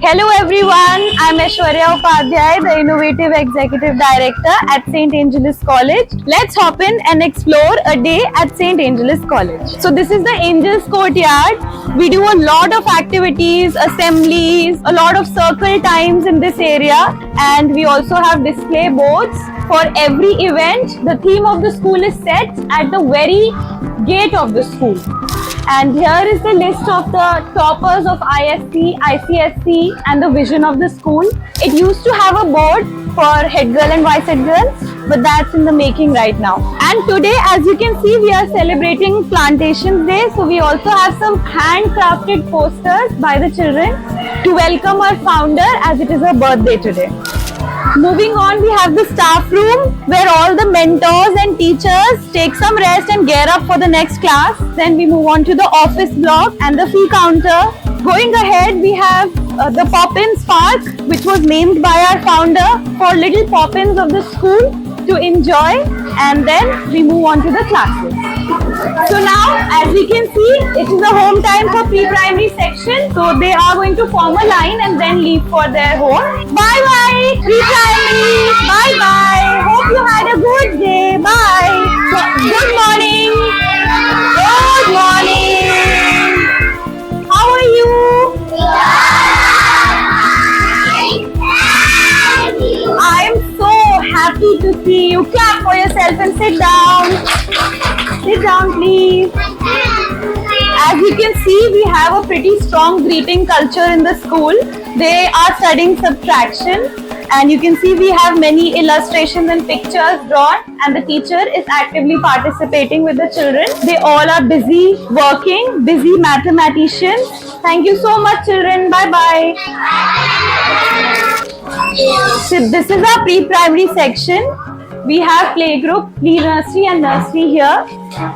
Hello everyone, I'm Aishwarya Upadhyay, the Innovative Executive Director at St. Angeles College. Let's hop in and explore a day at St. Angeles College. So this is the Angels Courtyard. We do a lot of activities, assemblies, a lot of circle times in this area, and we also have display boards for every event. The theme of the school is set at the very gate of the school. And here is the list of the toppers of ISC, ICSC and the vision of the school. It used to have a board for head girl and vice head girls, but that's in the making right now. And today, as you can see, we are celebrating Plantations Day. So we also have some handcrafted posters by the children to welcome our founder as it is her birthday today. Moving on, we have the staff room where all the mentors and teachers take some rest and gear up for the next class. Then we move on to the office block and the fee counter. Going ahead, we have the Poppins Park, which was named by our founder for little Poppins of the school to enjoy. And then we move on to the classes. So now, as we can see, it is a home time for pre-primary section. So they are going to form a line and then leave for their home. Bye-bye, pre-primary. Bye-bye. Hope you had a good day. Bye. Good morning. Good morning. How are you? I am so happy to see you. Clap for yourself and sit down. Sit down, please. As you can see, we have a pretty strong greeting culture in the school. They are studying subtraction, and you can see we have many illustrations and pictures drawn, and the teacher is actively participating with the children. They all are busy working, busy mathematicians. Thank you so much, children. Bye-bye. So this is our pre-primary section. We have playgroup, pre-nursery and nursery here.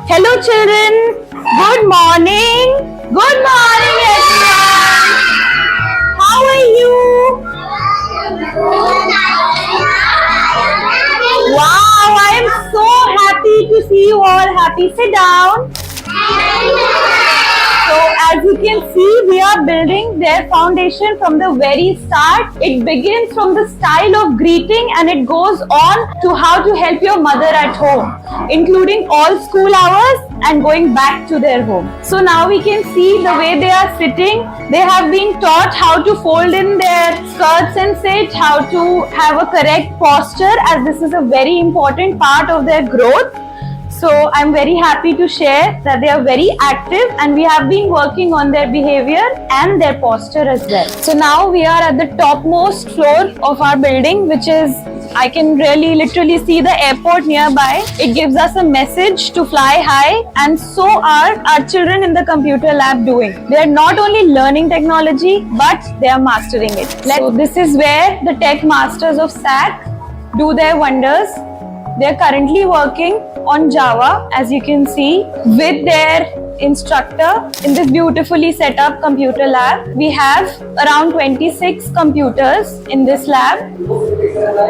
Hello children, good morning. Good morning everyone. How are you? Wow, I am so happy to see you all happy. Sit down. So as you can see, we are building their foundation from the very start. It begins from the style of greeting and it goes on to how to help your mother at home, including all school hours and going back to their home. So now we can see the way they are sitting. They have been taught how to fold in their skirts and sit, how to have a correct posture, as this is a very important part of their growth. So I'm very happy to share that they are very active and we have been working on their behavior and their posture as well. So now we are at the topmost floor of our building, which is, I can really literally see the airport nearby. It gives us a message to fly high, and so are our children in the computer lab doing. They are not only learning technology, but they are mastering it. So this is where the tech masters of SAC do their wonders. They are currently working on Java, as you can see, with their instructor in this beautifully set up computer lab. We have around 26 computers in this lab.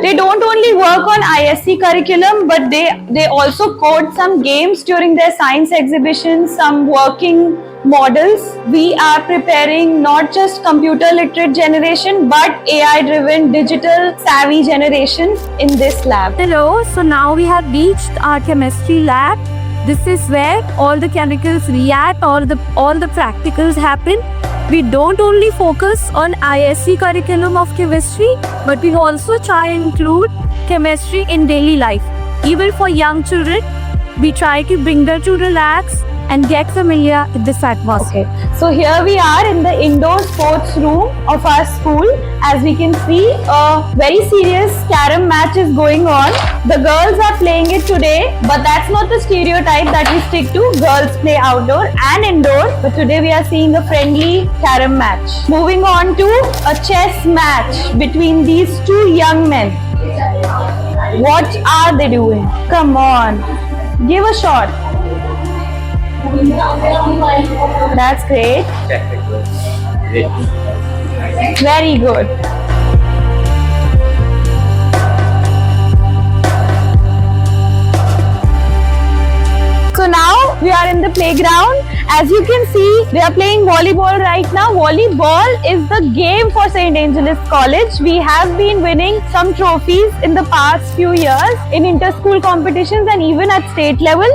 They don't only work on ISC curriculum, but they also code some games during their science exhibitions, some working models. We are preparing not just computer literate generation, but AI driven digital savvy generation in this lab. Hello, so now we have reached our chemistry lab. This is where all the chemicals react, all the practicals happen. We don't only focus on ISC curriculum of chemistry, but we also try and include chemistry in daily life. Even for young children, we try to bring them to relax and get familiar with this atmosphere. Okay. So here we are in the indoor sports room of our school. As we can see, a very serious carom match is going on. The girls are playing it today, but that's not the stereotype that we stick to. Girls play outdoor and indoor, but today we are seeing a friendly carom match. Moving on to a chess match between these two young men. What are they doing? Come on, give a shot. That's great. Very good. So now We are in the playground. As you can see, they are playing volleyball right now. Volleyball is the game for St. Angelis College. We have been winning some trophies in the past few years in inter-school competitions and even at state level.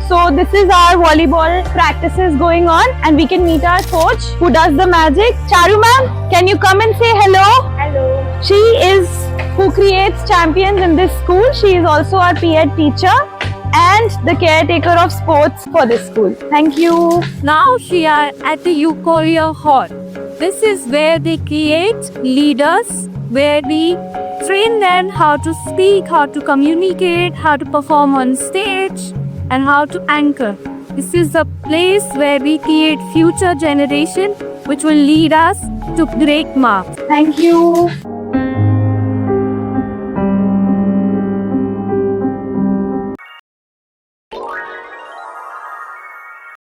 So this is our volleyball practices going on, and we can meet our coach who does the magic. Charu ma'am, can you come and say hello? Hello. She is who creates champions in this school. She is also our PED teacher and the caretaker of sports for this school. Thank you. Now she are at the Euphoria Hall. This is where they create leaders, where we train them how to speak, how to communicate, how to perform on stage, and how to anchor. This is the place where we create future generation which will lead us to great marks. Thank you.